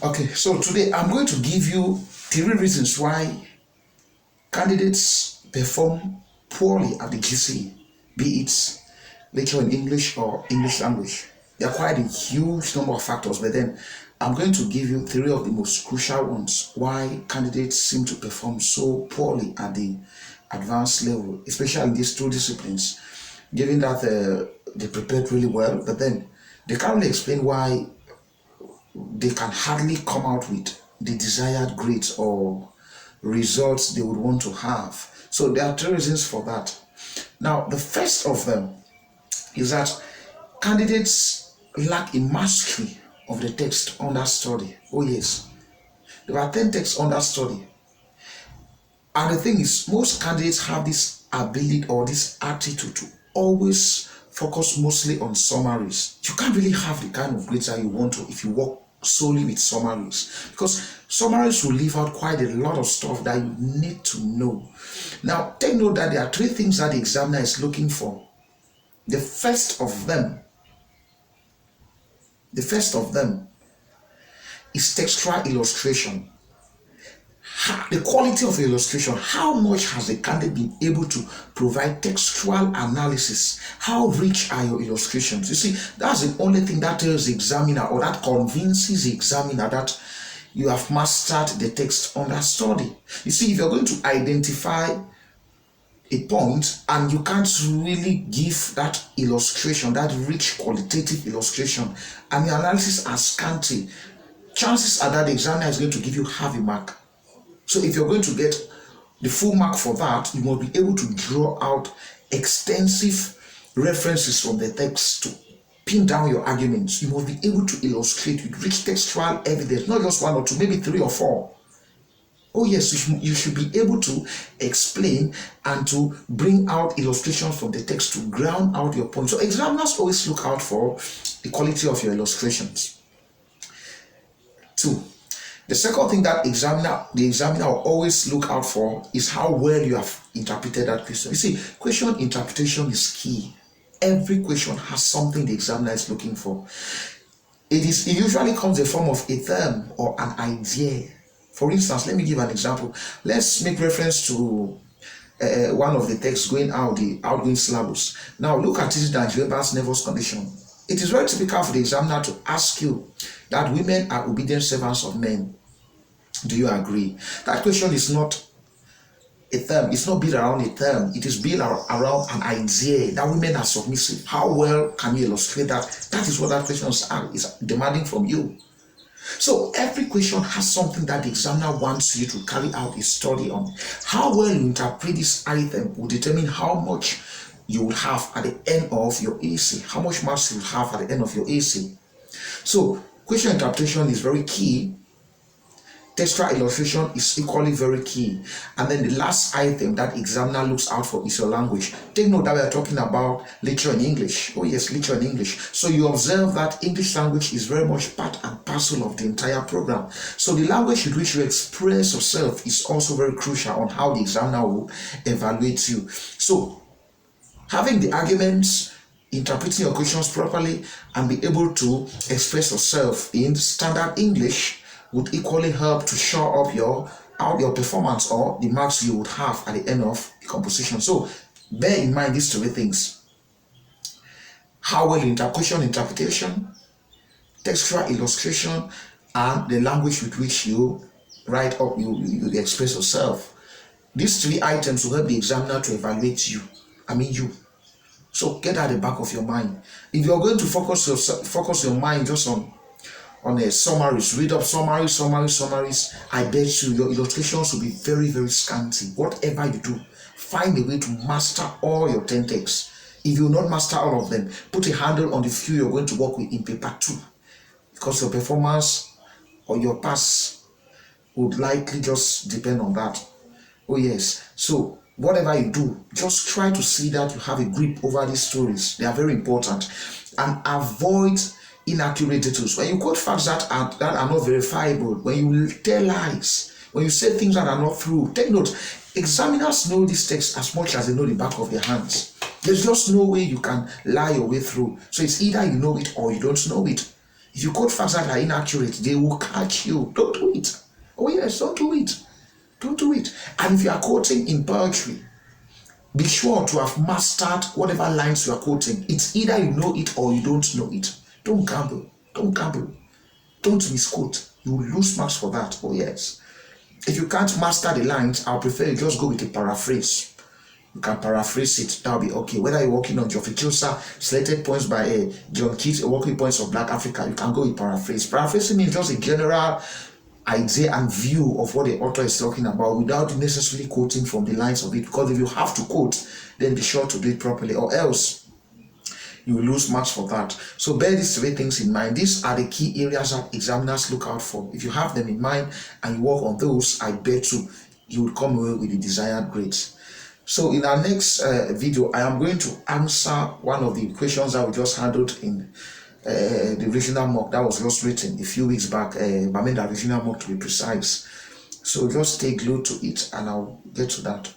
Okay, so today I'm going to give you three reasons why candidates perform poorly at the GCE, be it lecture in English or English language. There are quite a huge number of factors, but then I'm going to give you three of the most crucial ones why candidates seem to perform so poorly at the advanced level, especially in these two disciplines, given that they prepared really well, but then they can't really explain why they can hardly come out with the desired grades or results they would want to have. So there are three reasons for that. Now, the first of them is that candidates lack a mastery of the text under study. Oh, yes. There are 10 texts under study. And the thing is, most candidates have this ability or this attitude to always focus mostly on summaries. You can't really have the kind of grades that you want to if you work solely with summaries, because summaries will leave out quite a lot of stuff that you need to know. Now, take note that there are three things that the examiner is looking for. The first of them, the first of them is textual illustration. The quality of illustration, how much has the candidate been able to provide textual analysis? How rich are your illustrations? You see, that's the only thing that tells the examiner or that convinces the examiner that you have mastered the text under study. You see, if you're going to identify a point and you can't really give that illustration, that rich qualitative illustration, and your analysis are scanty, chances are that the examiner is going to give you half a mark. So if you're going to get the full mark for that, you must be able to draw out extensive references from the text to pin down your arguments. You must be able to illustrate with rich textual evidence, not just one or two, maybe three or four. Oh yes, you should be able to explain and to bring out illustrations from the text to ground out your point. So examiners always look out for the quality of your illustrations. Two, the second thing that the examiner will always look out for is how well you have interpreted that question. You see, question interpretation is key. Every question has something the examiner is looking for. It usually comes in the form of a term or an idea. For instance, let me give an example. Let's make reference to one of the texts going out, the outgoing syllabus. Now look at it and Weber's nervous condition. It is very typical for the examiner to ask you that women are obedient servants of men. Do you agree? That question is not a term. It's not built around a term. It is built around an idea that women are submissive. How well can you illustrate that? That is what that question is demanding from you. So every question has something that the examiner wants you to carry out a study on. How well you interpret this item will determine how much you will have at the end of your AC. How much marks you will have at the end of your AC. So question interpretation is very key. Textual illustration is equally very key. And then the last item that examiner looks out for is your language. Take note that we are talking about literature in English. Oh yes, literature in English. So you observe that English language is very much part and parcel of the entire program. So the language with which you express yourself is also very crucial on how the examiner will evaluate you. So having the arguments, interpreting your questions properly, and be able to express yourself in standard English would equally help to show up your performance or the marks you would have at the end of the composition. So bear in mind these three things: how well question interpretation, textual illustration, and the language with which you write up, you express yourself. These three items will help the examiner to evaluate you. You. So get at the back of your mind. If you're going to focus your mind just on a summaries, read up summaries, I bet you your illustrations will be very, very scanty. Whatever you do, find a way to master all your 10 texts. If you will not master all of them, put a handle on the few you're going to work with in paper 2, because your performance or your pass would likely just depend on that. Oh yes, so whatever you do, just try to see that you have a grip over these stories. They are very important, and avoid inaccurate details. When you quote facts that are not verifiable, when you tell lies, when you say things that are not true, take note. Examiners know this text as much as they know the back of their hands. There's just no way you can lie your way through. So it's either you know it or you don't know it. If you quote facts that are inaccurate, they will catch you. Don't do it. Oh yes, don't do it. Don't do it. And if you are quoting in poetry, be sure to have mastered whatever lines you are quoting. It's either you know it or you don't know it. Don't gamble. Don't gamble. Don't misquote. You will lose marks for that. Oh yes. If you can't master the lines, I'll prefer you just go with a paraphrase. You can paraphrase it. That'll be okay. Whether you're working on Geoffrey Chaucer, Selected Poems by John Keats, or Working Points of Black Africa, you can go with paraphrase. Paraphrasing means just a general idea and view of what the author is talking about without necessarily quoting from the lines of it. Because if you have to quote, then be sure to do it properly, or else you will lose marks for that. So bear these three things in mind. These are the key areas that examiners look out for. If you have them in mind and you work on those, I bet you will come away with the desired grades. So in our next video, I am going to answer one of the questions that we just handled in the regional mock that was just written a few weeks back, Bamenda regional mock to be precise. So just stay glued to it and I'll get to that.